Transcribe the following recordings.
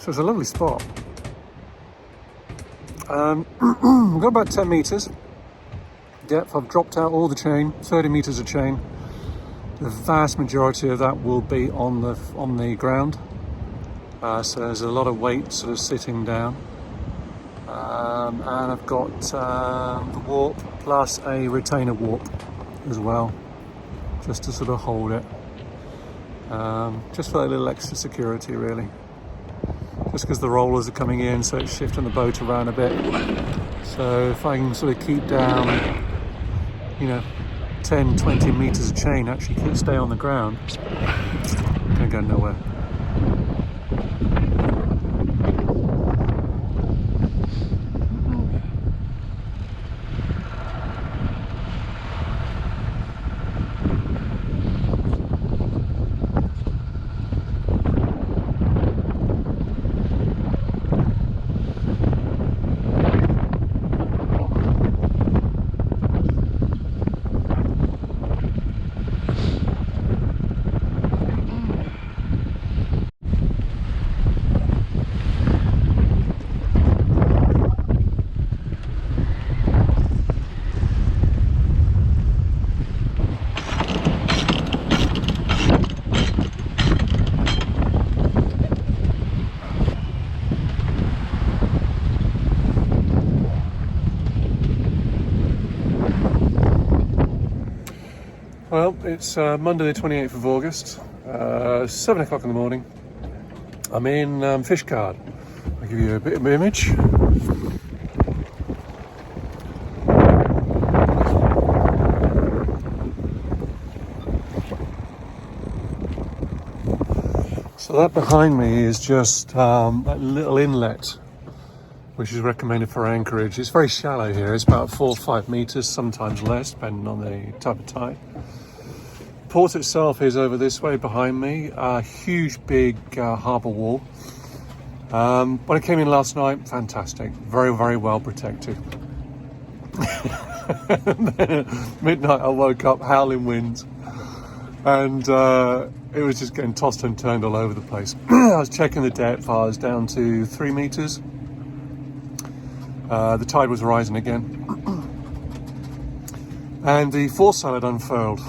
So it's a lovely spot. We've got about 10 metres depth. I've dropped out all the chain, 30 metres of chain. The vast majority of that will be on the ground. So there's a lot of weight sort of sitting down. And I've got the warp plus a retainer warp as well, just to sort of hold it. Just for a little extra security, really. Just because the rollers are coming in, so it's shifting the boat around a bit. So if I can sort of keep down, 10, 20 metres of chain, actually stay on the ground, don't go nowhere. Well, it's Monday the 28th of August, 7 o'clock in the morning. I'm in Fishguard. I'll give you a bit of an image. So that behind me is just that little inlet, which is recommended for anchorage. It's very shallow here. It's about 4 or 5 metres, sometimes less, depending on the type of tide. The port itself is over this way behind me. A huge, big harbour wall. When I came in last night, fantastic. Very, very well protected. And then at midnight, I woke up, howling winds. And it was just getting tossed and turned all over the place. I was checking the depth. I was down to 3 metres. The tide was rising again, and the foresail had unfurled.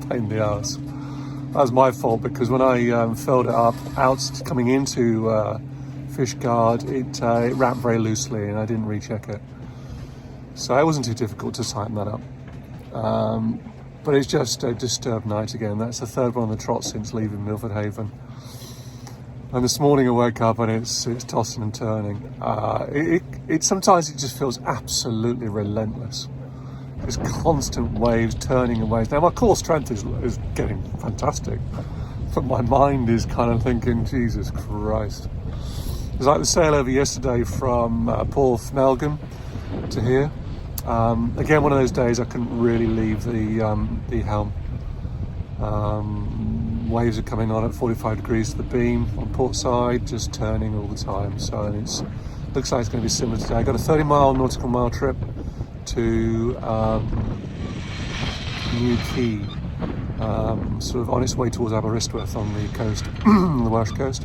Pain in the arse. That was my fault, because when I furled it up out coming into Fishguard, it wrapped very loosely, and I didn't recheck it. So it wasn't too difficult to tighten that up. But it's just a disturbed night again. That's the third one on the trot since leaving Milford Haven. And this morning I woke up and it's tossing and turning. It sometimes it just feels absolutely relentless. There's constant waves, turning and waves. Now my core strength is getting fantastic, but my mind is kind of thinking, Jesus Christ. It was like the sail over yesterday from Porth Nelgan to here. Again, one of those days I couldn't really leave the helm. Waves are coming on at 45 degrees to the beam on port side, just turning all the time. So it looks like it's going to be similar today. I got a 30-mile nautical mile trip to New Quay, sort of on its way towards Aberystwyth on the coast, on the Welsh coast.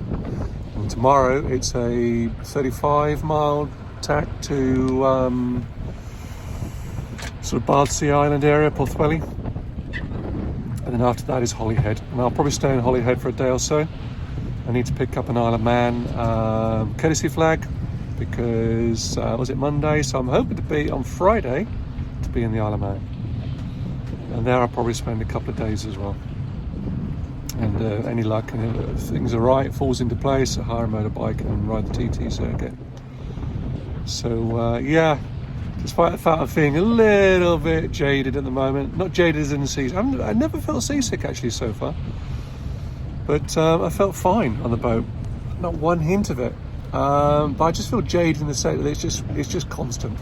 And tomorrow it's a 35-mile tack to sort of Bardsea Island area, Porthwelly. And then after that is Holyhead. And I'll probably stay in Holyhead for a day or so. I need to pick up an Isle of Man courtesy flag, because was it Monday? So I'm hoping to be on Friday to be in the Isle of Man. And there I'll probably spend a couple of days as well. And any luck, and if things are right, falls into place, I hire a motorbike and ride the TT circuit. So yeah. Despite the fact I'm feeling a little bit jaded at the moment. Not jaded as in seasick. I never felt seasick actually so far. But I felt fine on the boat. Not one hint of it. But I just feel jaded in the sense that it's just constant.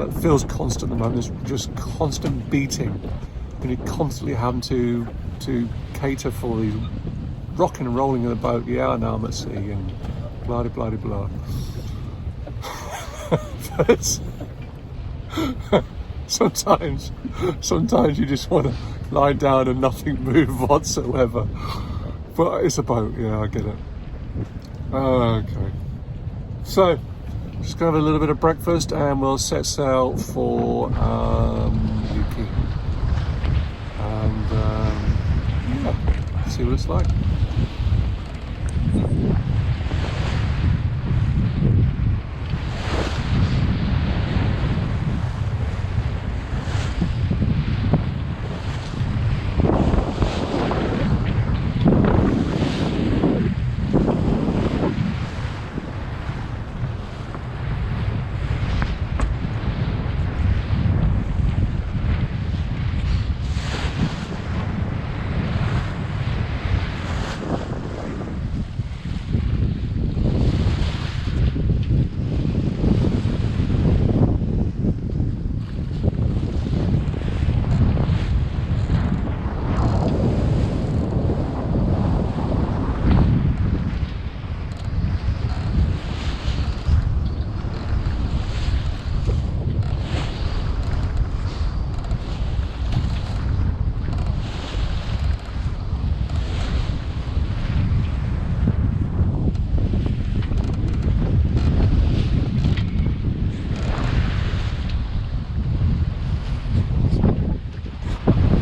It feels constant at the moment. There's just constant beating. And you're constantly having to cater for the rocking and rolling of the boat. Yeah, I know I'm at sea and blah, blah, blah, blah. But sometimes you just want to lie down and nothing move whatsoever. But it's a boat, yeah, I get it. Okay. So, just gonna have a little bit of breakfast and we'll set sail for Yuki. And yeah, see what it's like.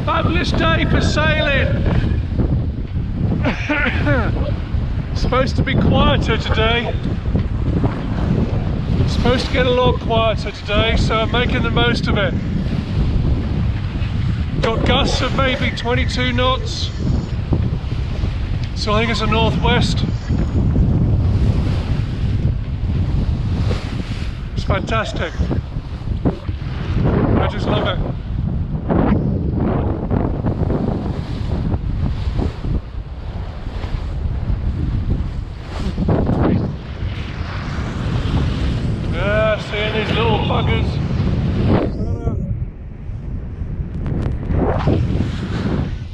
Fabulous day for sailing. It's supposed to be quieter today. It's supposed to get a lot quieter today, so I'm making the most of it. Got gusts of maybe 22 knots. So I think it's a northwest. It's fantastic. I just love it. Seeing these little buggers.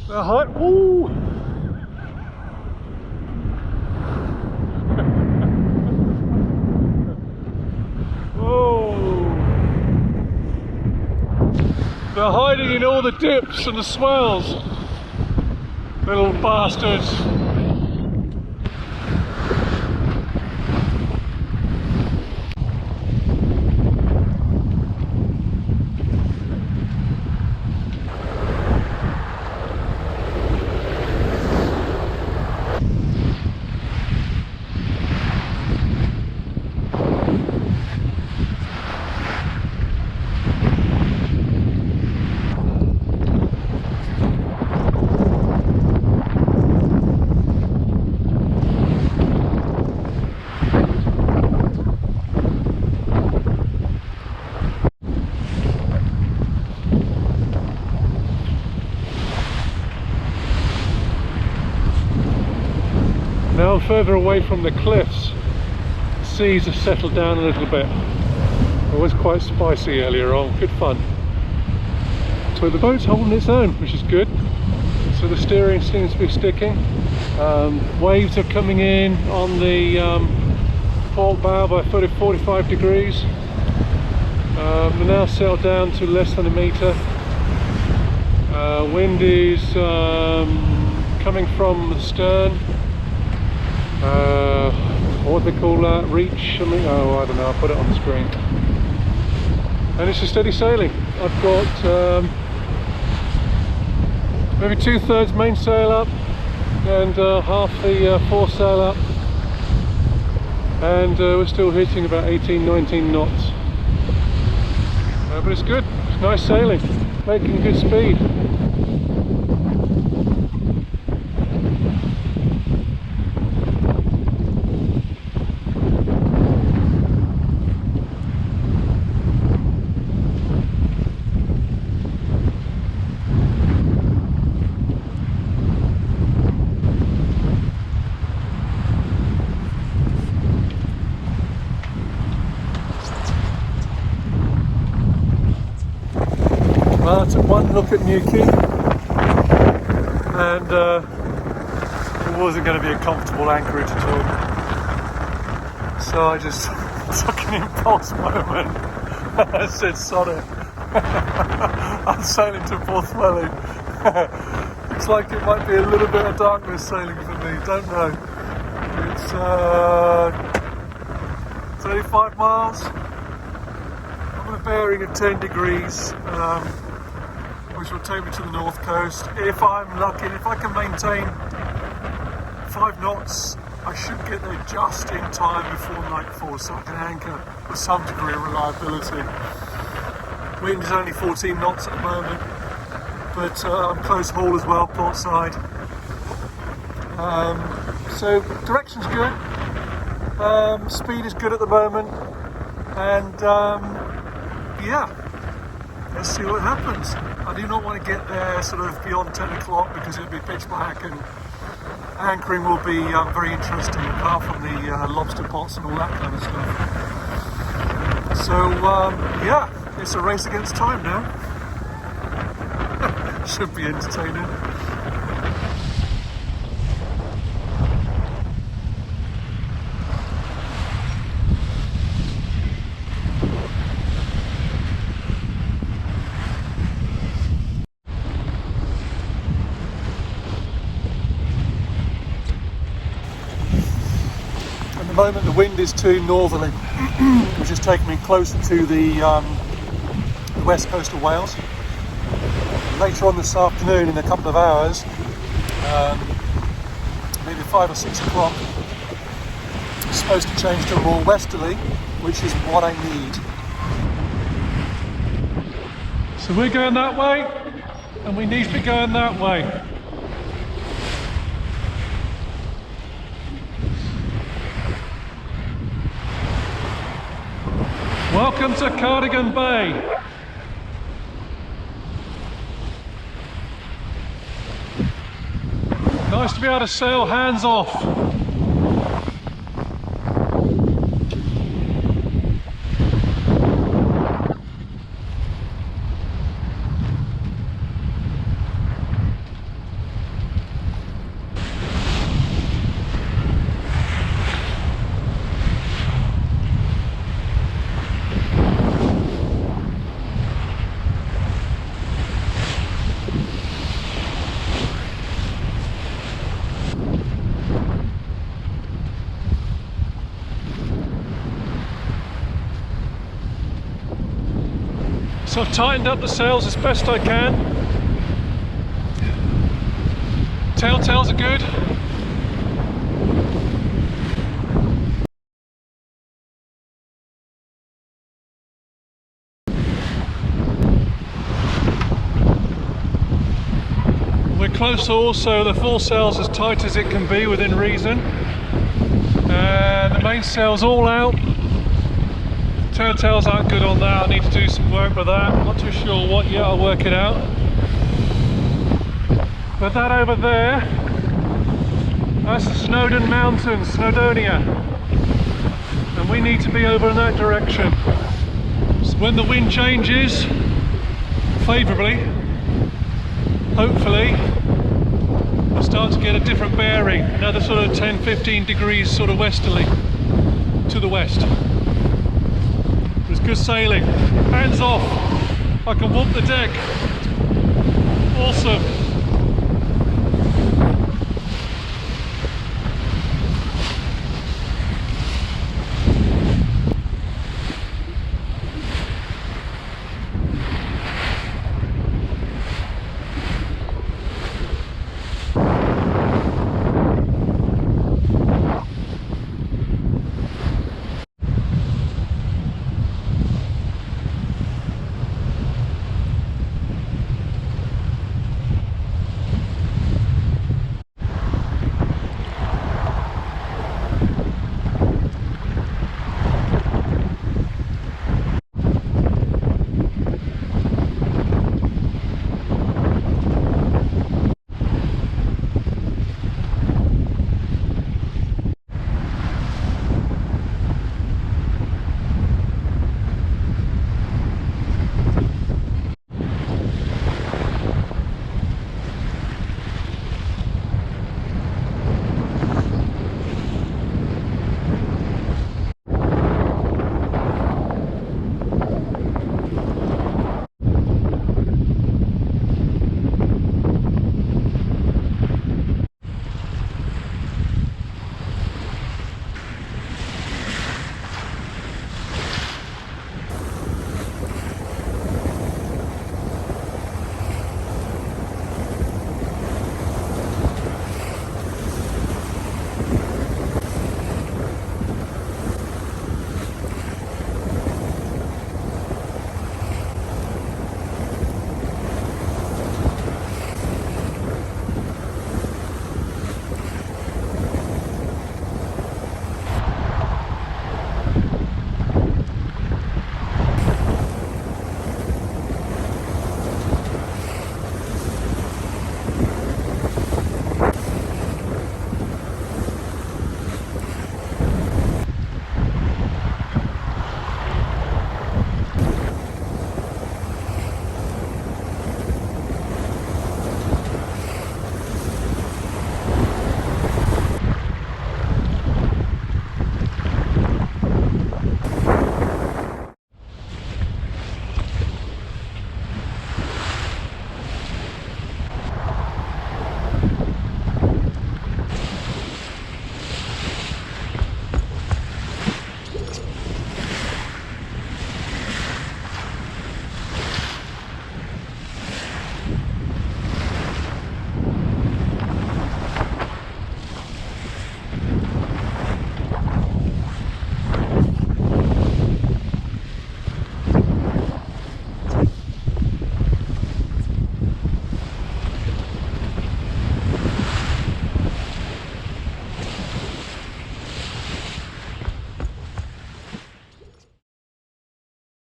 They're hot. Woo! Whoa! They're hiding in all the dips and the swells. Little bastards. Now further away from the cliffs, the seas have settled down a little bit. It was quite spicy earlier on, good fun. So the boat's holding its own, which is good. So the steering seems to be sticking. Waves are coming in on the port bow by 45 degrees. We're now sailed down to less than a metre. Wind is coming from the stern. What do they call that? Reach something? Oh, I don't know, I'll put it on the screen. And it's a steady sailing. I've got maybe 2/3 mainsail up and half the foresail up, and we're still hitting about 18-19 knots. But it's good, it's nice sailing, making good speed. Well, I took one look at Newquay, and it wasn't going to be a comfortable anchorage at all. So I just took an impulse moment. I said, sod it. I'm sailing to Porthwelly. Looks like it might be a little bit of darkness sailing for me, don't know. It's 35 miles. I'm on a bearing of 10 degrees, which will take me to the north coast. If I'm lucky, if I can maintain 5 knots, I should get there just in time before nightfall, so I can anchor with some degree of reliability. Wind is only 14 knots at the moment, but I'm close haul as well, port side. So direction's good, speed is good at the moment, and yeah, let's see what happens. I do not want to get there sort of beyond 10 o'clock because it'll be pitch black, and anchoring will be very interesting, apart from the lobster pots and all that kind of stuff. So yeah, it's a race against time now. Should be entertaining. At the moment the wind is too northerly, which is taking me closer to the west coast of Wales. Later on this afternoon, in a couple of hours, maybe 5 or 6 o'clock, it's supposed to change to more westerly, which is what I need. So we're going that way, and we need to be going that way. Welcome to Cardigan Bay. Nice to be able to sail hands off. So I've tightened up the sails as best I can. Tails are good. We're close also, the foresail's as tight as it can be within reason. And the mainsail's all out. Tails aren't good on that, I need to do some work with that. I'm not too sure what yet, I'll work it out. But that over there, that's the Snowdon Mountains, Snowdonia. And we need to be over in that direction. So when the wind changes, favourably, hopefully, we'll start to get a different bearing. Another sort of 10-15 degrees sort of westerly to the west. Good sailing, hands off, I can whoop the deck, awesome.